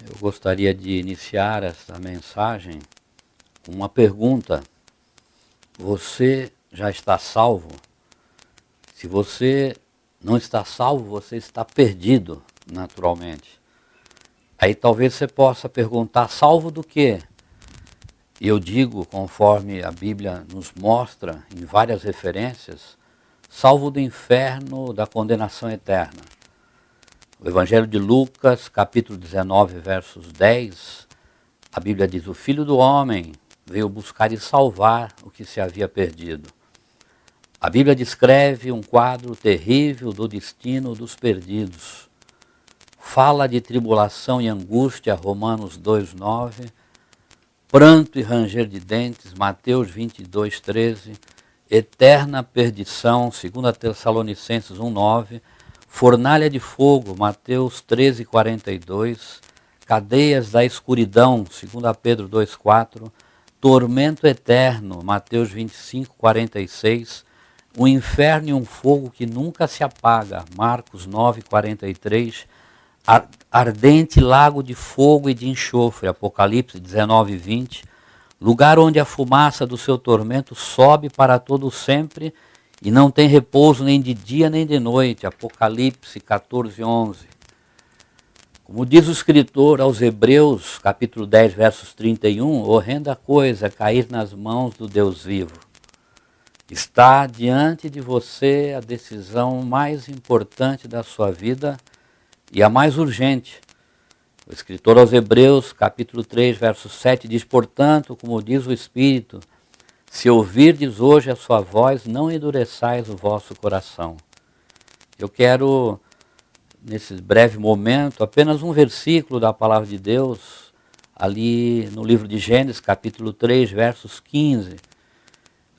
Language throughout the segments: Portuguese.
Eu gostaria de iniciar esta mensagem com uma pergunta. Você já está salvo? Se você não está salvo, você está perdido, naturalmente. Aí talvez você possa perguntar, salvo do quê? E eu digo, conforme a Bíblia nos mostra, em várias referências, salvo do inferno, da condenação eterna. O Evangelho de Lucas, capítulo 19, versos 10, a Bíblia diz, o Filho do Homem veio buscar e salvar o que se havia perdido. A Bíblia descreve um quadro terrível do destino dos perdidos. Fala de tribulação e angústia, Romanos 2,9, pranto e ranger de dentes, Mateus 22,13, eterna perdição, 2 Tessalonicenses 1,9, fornalha de fogo, Mateus 13,42, cadeias da escuridão, 2 Pedro 2,4, tormento eterno, Mateus 25,46, um inferno e um fogo que nunca se apaga, Marcos 9,43, ardente lago de fogo e de enxofre, Apocalipse 19,20, lugar onde a fumaça do seu tormento sobe para todo sempre e não tem repouso nem de dia nem de noite, Apocalipse 14,11. Como diz o escritor aos Hebreus, capítulo 10, versos 31, horrenda coisa é cair nas mãos do Deus vivo. Está diante de você a decisão mais importante da sua vida e a mais urgente. O escritor aos Hebreus, capítulo 3, verso 7, diz, portanto, como diz o Espírito, se ouvirdes hoje a sua voz, não endureçais o vosso coração. Eu quero, nesse breve momento, apenas um versículo da palavra de Deus, ali no livro de Gênesis, capítulo 3, versos 15,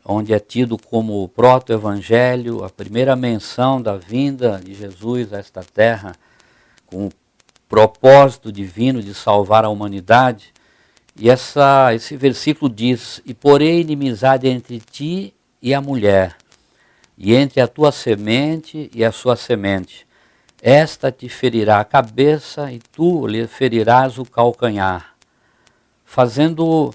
onde é tido como proto-evangelho, a primeira menção da vinda de Jesus a esta terra, com o propósito divino de salvar a humanidade. E esse versículo diz, e porém inimizade entre ti e a mulher, e entre a tua semente e a sua semente. Esta te ferirá a cabeça e tu lhe ferirás o calcanhar. Fazendo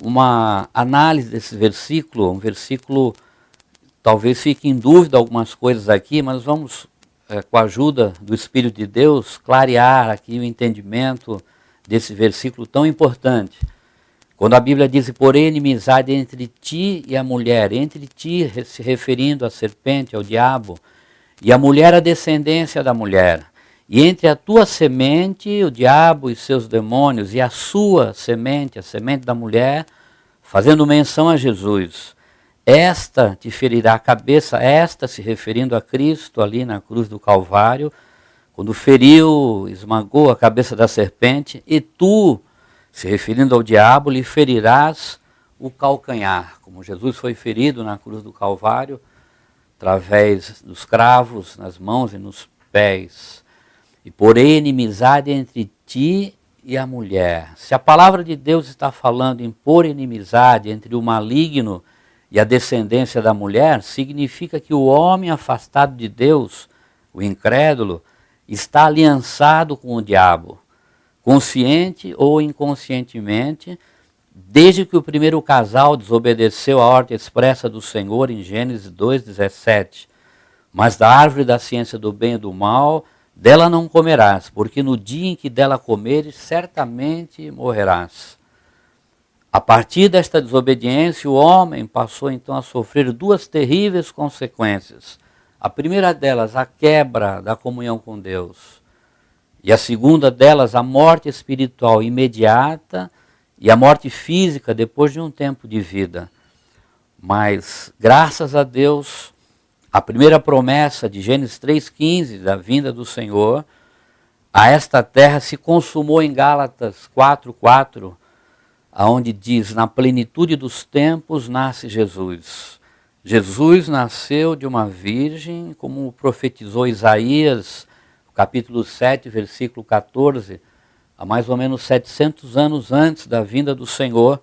uma análise desse versículo, um versículo, talvez fique em dúvida algumas coisas aqui, mas vamos, com a ajuda do Espírito de Deus, clarear aqui o entendimento desse versículo tão importante. Quando a Bíblia diz, porém, inimizade entre ti e a mulher, entre ti, se referindo à serpente, ao diabo, e a mulher, a descendência da mulher, e entre a tua semente, o diabo e seus demônios, e a sua semente, a semente da mulher, fazendo menção a Jesus, esta te ferirá a cabeça, esta se referindo a Cristo ali na cruz do Calvário, quando feriu, esmagou a cabeça da serpente, e tu, se referindo ao diabo, lhe ferirás o calcanhar. Como Jesus foi ferido na cruz do Calvário, através dos cravos nas mãos e nos pés. E porém inimizade entre ti e a mulher. Se a palavra de Deus está falando em pôr inimizade entre o maligno e a descendência da mulher, significa que o homem afastado de Deus, o incrédulo, está aliançado com o diabo, consciente ou inconscientemente, desde que o primeiro casal desobedeceu a ordem expressa do Senhor em Gênesis 2,17. Mas da árvore da ciência do bem e do mal, dela não comerás, porque no dia em que dela comeres, certamente morrerás. A partir desta desobediência, o homem passou então a sofrer duas terríveis consequências. A primeira delas, a quebra da comunhão com Deus. E a segunda delas, a morte espiritual imediata e a morte física depois de um tempo de vida. Mas, graças a Deus, a primeira promessa de Gênesis 3,15, da vinda do Senhor, a esta terra se consumou em Gálatas 4,4, onde diz, na plenitude dos tempos nasce Jesus. Jesus nasceu de uma virgem, como profetizou Isaías, capítulo 7, versículo 14, há mais ou menos 700 anos antes da vinda do Senhor,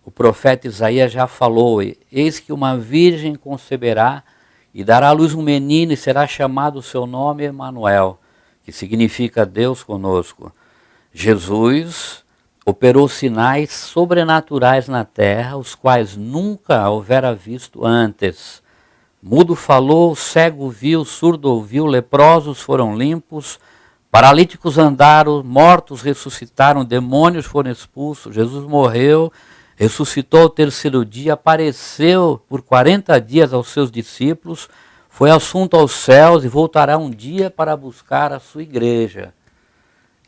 o profeta Isaías já falou, eis que uma virgem conceberá e dará à luz um menino e será chamado o seu nome Emanuel, que significa Deus conosco. Jesus operou sinais sobrenaturais na terra, os quais nunca houvera visto antes. Mudo falou, cego viu, surdo ouviu, leprosos foram limpos, paralíticos andaram, mortos ressuscitaram, demônios foram expulsos, Jesus morreu, ressuscitou ao terceiro dia, apareceu por 40 dias aos seus discípulos, foi assunto aos céus e voltará um dia para buscar a sua igreja.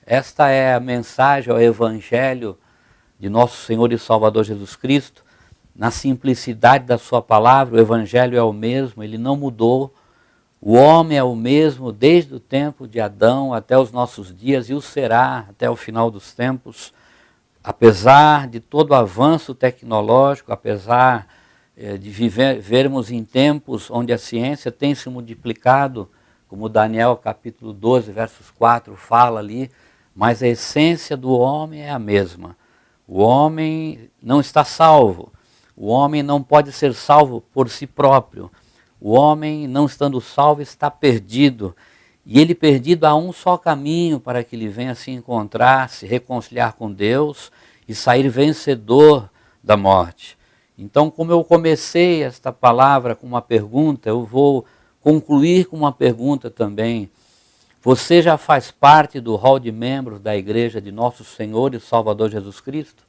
Esta é a mensagem, o evangelho de nosso Senhor e Salvador Jesus Cristo. Na simplicidade da sua palavra, o evangelho é o mesmo, ele não mudou. O homem é o mesmo desde o tempo de Adão até os nossos dias e o será até o final dos tempos. Apesar de todo o avanço tecnológico, apesar de vivermos em tempos onde a ciência tem se multiplicado, como Daniel capítulo 12, versos 4 fala ali, mas a essência do homem é a mesma. O homem não está salvo. O homem não pode ser salvo por si próprio. O homem, não estando salvo, está perdido. E ele perdido há um só caminho para que ele venha se encontrar, se reconciliar com Deus e sair vencedor da morte. Então, como eu comecei esta palavra com uma pergunta, eu vou concluir com uma pergunta também. Você já faz parte do hall de membros da Igreja de Nosso Senhor e Salvador Jesus Cristo?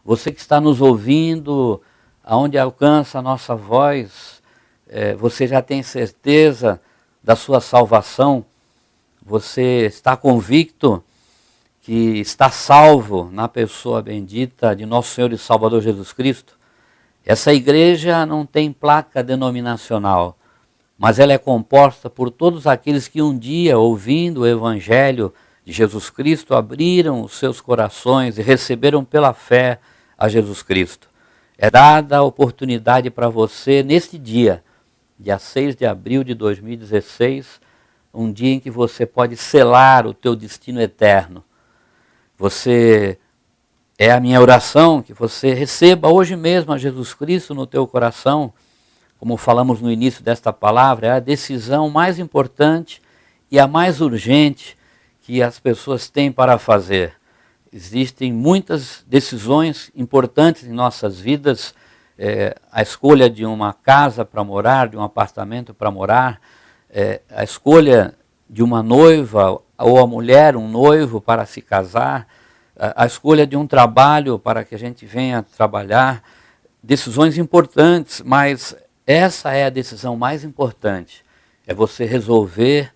Você que está nos ouvindo, aonde alcança a nossa voz, você já tem certeza da sua salvação? Você está convicto que está salvo na pessoa bendita de Nosso Senhor e Salvador Jesus Cristo? Essa igreja não tem placa denominacional, mas ela é composta por todos aqueles que um dia, ouvindo o Evangelho de Jesus Cristo, abriram os seus corações e receberam pela fé a Jesus Cristo. É dada a oportunidade para você, neste dia 6 de abril de 2016, um dia em que você pode selar o teu destino eterno. É a minha oração que você receba hoje mesmo a Jesus Cristo no teu coração. Como falamos no início desta palavra, é a decisão mais importante e a mais urgente que as pessoas têm para fazer. Existem muitas decisões importantes em nossas vidas, a escolha de uma casa para morar, de um apartamento para morar, a escolha de uma noiva ou a mulher, um noivo para se casar, a escolha de um trabalho para que a gente venha trabalhar, decisões importantes, mas essa é a decisão mais importante, é você resolver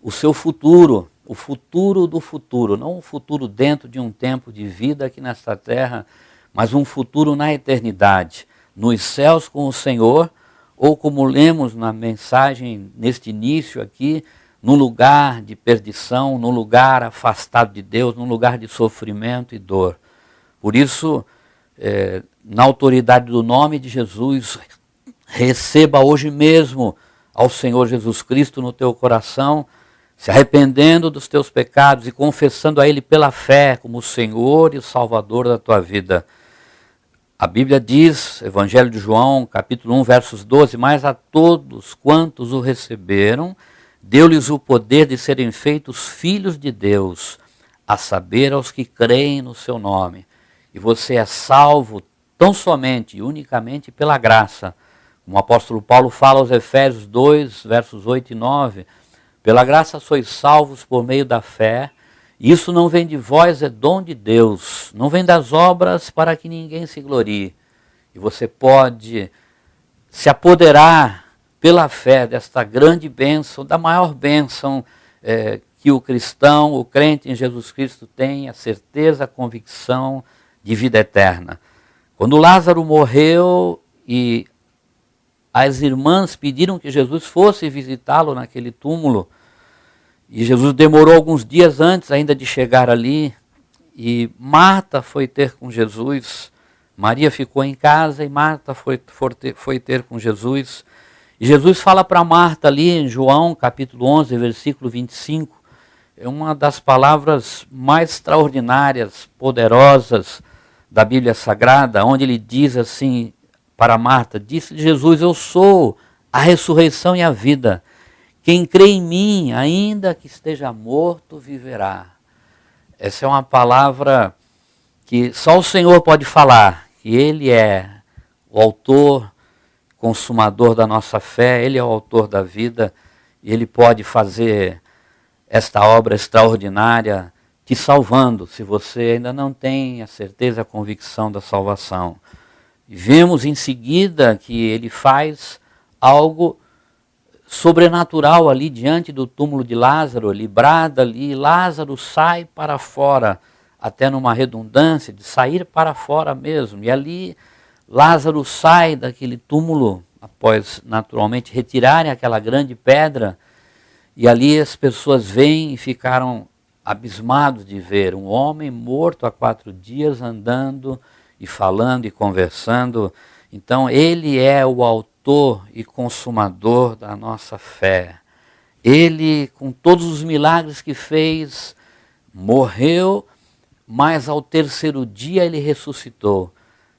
o seu futuro, o futuro do futuro, não um futuro dentro de um tempo de vida aqui nesta terra, mas um futuro na eternidade, nos céus com o Senhor, ou como lemos na mensagem neste início aqui, num lugar de perdição, num lugar afastado de Deus, num lugar de sofrimento e dor. Por isso, na autoridade do nome de Jesus, receba hoje mesmo ao Senhor Jesus Cristo no teu coração, se arrependendo dos teus pecados e confessando a Ele pela fé como o Senhor e Salvador da tua vida. A Bíblia diz, Evangelho de João, capítulo 1, versos 12, mas a todos quantos o receberam, deu-lhes o poder de serem feitos filhos de Deus, a saber, aos que creem no seu nome. E você é salvo tão somente e unicamente pela graça. Como o apóstolo Paulo fala aos Efésios 2, versos 8 e 9, pela graça sois salvos por meio da fé, isso não vem de vós, é dom de Deus, não vem das obras para que ninguém se glorie. E você pode se apoderar pela fé desta grande bênção, da maior bênção que o cristão, o crente em Jesus Cristo tem, a certeza, a convicção de vida eterna. Quando Lázaro morreu e as irmãs pediram que Jesus fosse visitá-lo naquele túmulo, e Jesus demorou alguns dias antes ainda de chegar ali, e Marta foi ter com Jesus, Maria ficou em casa e Marta foi ter com Jesus. E Jesus fala para Marta ali em João capítulo 11, versículo 25, é uma das palavras mais extraordinárias, poderosas da Bíblia Sagrada, onde ele diz assim para Marta, disse Jesus, eu sou a ressurreição e a vida. Quem crê em mim, ainda que esteja morto, viverá. Essa é uma palavra que só o Senhor pode falar, que Ele é o autor, consumador da nossa fé, Ele é o autor da vida, e Ele pode fazer esta obra extraordinária te salvando, se você ainda não tem a certeza, a convicção da salvação. E vemos em seguida que Ele faz algo sobrenatural ali diante do túmulo de Lázaro, ele brada ali, Lázaro sai para fora, até numa redundância de sair para fora mesmo. E ali Lázaro sai daquele túmulo, após naturalmente retirarem aquela grande pedra, e ali as pessoas veem e ficaram abismados de ver um homem morto há 4 dias andando e falando e conversando. Então ele é o autor e consumador da nossa fé. Ele, com todos os milagres que fez, morreu, mas ao 3º dia ele ressuscitou.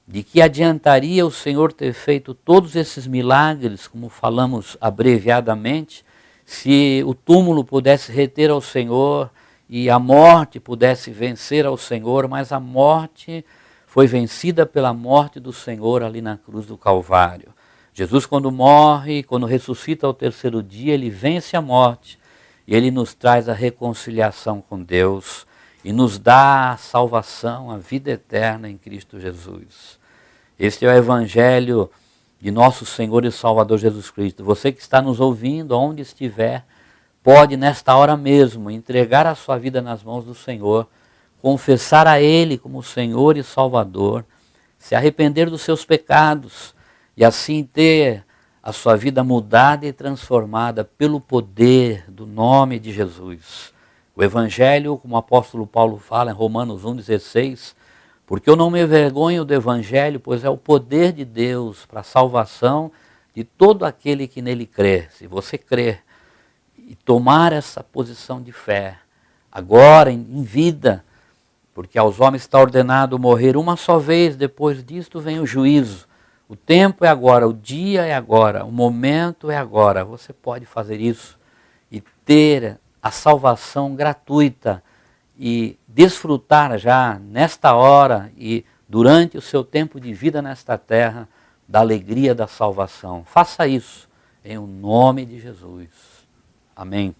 De que adiantaria o Senhor ter feito todos esses milagres, como falamos abreviadamente, se o túmulo pudesse reter ao Senhor e a morte pudesse vencer ao Senhor, mas a morte foi vencida pela morte do Senhor ali na cruz do Calvário. Jesus, quando morre, quando ressuscita ao 3º dia, ele vence a morte e ele nos traz a reconciliação com Deus e nos dá a salvação, a vida eterna em Cristo Jesus. Este é o Evangelho de nosso Senhor e Salvador Jesus Cristo. Você que está nos ouvindo, onde estiver, pode nesta hora mesmo entregar a sua vida nas mãos do Senhor, confessar a Ele como Senhor e Salvador, se arrepender dos seus pecados e assim ter a sua vida mudada e transformada pelo poder do nome de Jesus. O Evangelho, como o apóstolo Paulo fala em Romanos 1,16, porque eu não me envergonho do Evangelho, pois é o poder de Deus para a salvação de todo aquele que nele crê. Se você crer e tomar essa posição de fé, agora em vida, porque aos homens está ordenado morrer uma só vez, depois disto vem o juízo. O tempo é agora, o dia é agora, o momento é agora. Você pode fazer isso e ter a salvação gratuita e desfrutar já nesta hora e durante o seu tempo de vida nesta terra da alegria da salvação. Faça isso em nome de Jesus. Amém.